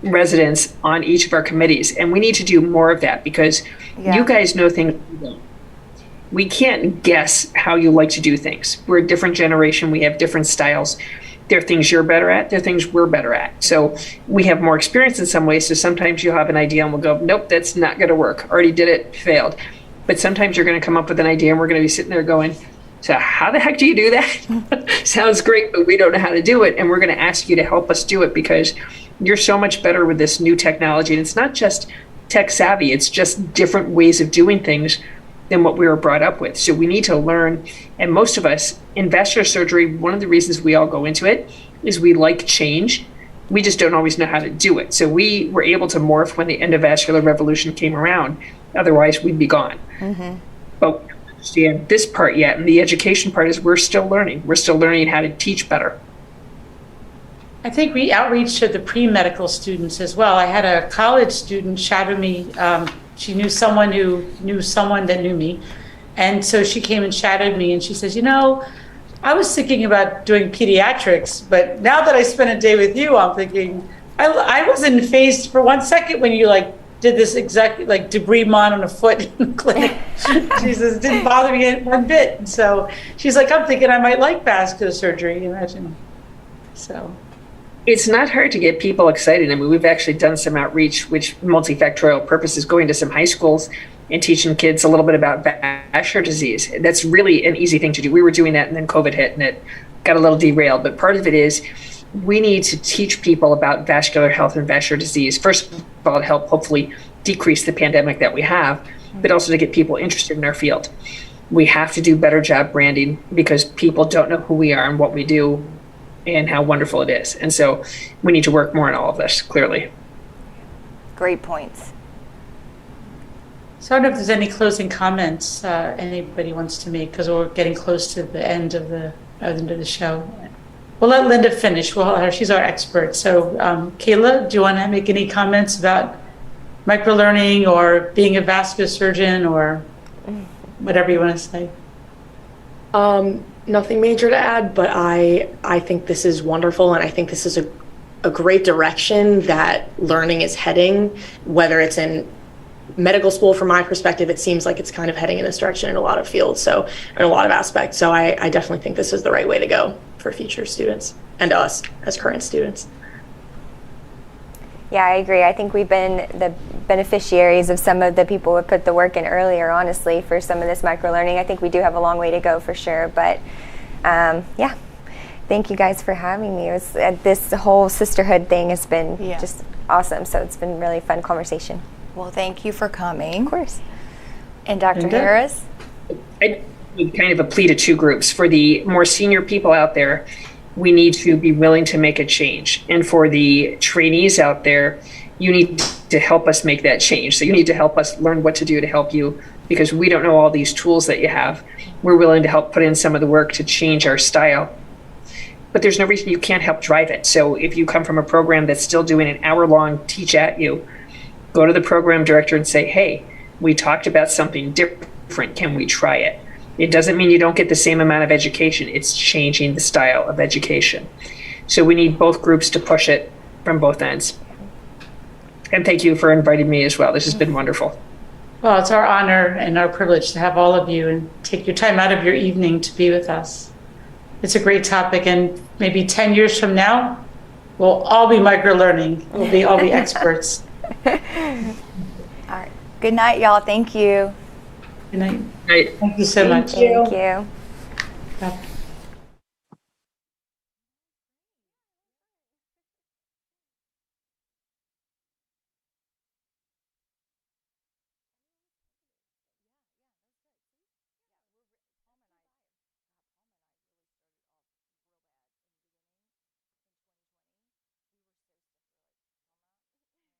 residents on each of our committees, and we need to do more of that because you guys know things we don't. We can't guess how you like to do things. We're a different generation. We have different styles. There are things you're better at. There are things we're better at. So we have more experience in some ways. So sometimes you'll have an idea and we'll go, nope, that's not going to work. Already did it, failed. But sometimes you're going to come up with an idea and we're going to be sitting there going, so how the heck do you do that? Sounds great, but we don't know how to do it. And we're going to ask you to help us do it because you're so much better with this new technology. And it's not just tech savvy. It's just different ways of doing things than what we were brought up with. So we need to learn. And most of us in vascular surgery, one of the reasons we all go into it is we like change. We just don't always know how to do it. So we were able to morph when the endovascular revolution came around. Otherwise, we'd be gone. Mm-hmm. But we don't understand this part yet. And the education part is we're still learning. We're still learning how to teach better. I think we outreach to the pre-medical students as well. I had a college student shadow me. She knew someone who knew someone that knew me. And so she came and shadowed me and she says, I was thinking about doing pediatrics, but now that I spent a day with you, I'm thinking, I wasn't phased for 1 second when you did this exactly debris mon on a foot in the clinic. She says, it didn't bother me one bit. And so she's like, I'm thinking I might like vascular surgery, imagine. So. It's not hard to get people excited. I mean, we've actually done some outreach, which multifactorial purpose is going to some high schools and teaching kids a little bit about vascular disease. That's really an easy thing to do. We were doing that and then COVID hit and it got a little derailed. But part of it is we need to teach people about vascular health and vascular disease. First of all, to help hopefully decrease the pandemic that we have, but also to get people interested in our field. We have to do better job branding because people don't know who we are and what we do and how wonderful it is. And so we need to work more on all of this, clearly. Great points. So I don't know if there's any closing comments anybody wants to make because we're getting close to the end of the show. We'll let Linda finish. She's our expert. So Kayla, do you want to make any comments about microlearning or being a vascular surgeon or whatever you want to say? Nothing major to add, but I think this is wonderful, and I think this is a great direction that learning is heading, whether it's in medical school. From my perspective, it seems like it's kind of heading in this direction in a lot of fields, so in a lot of aspects. So I definitely think this is the right way to go for future students and us as current students. Yeah, I agree. I think we've been the beneficiaries of some of the people who put the work in earlier, honestly, for some of this microlearning. I think we do have a long way to go for sure. But yeah, thank you guys for having me. It was, this whole sisterhood thing has been Yeah. just awesome. So it's been really fun conversation. Well, thank you for coming. Of course. And Dr. Linda? Harris? I would kind of a plea to two groups. For the more senior people out there, we need to be willing to make a change. And for the trainees out there, you need to help us make that change. So you need to help us learn what to do to help you, because we don't know all these tools that you have. We're willing to help put in some of the work to change our style. But there's no reason you can't help drive it. So if you come from a program that's still doing an hour-long teach at you, go to the program director and say, hey, we talked about something different. Can we try it? It doesn't mean you don't get the same amount of education. It's changing the style of education. So we need both groups to push it from both ends. And thank you for inviting me as well. This has been wonderful. Well, it's our honor and our privilege to have all of you and take your time out of your evening to be with us. It's a great topic, and maybe 10 years from now, we'll all be microlearning. We'll all be experts. All right. Good night, y'all. Thank you. Good night. Right. Thank you so much. Thank you. Bye.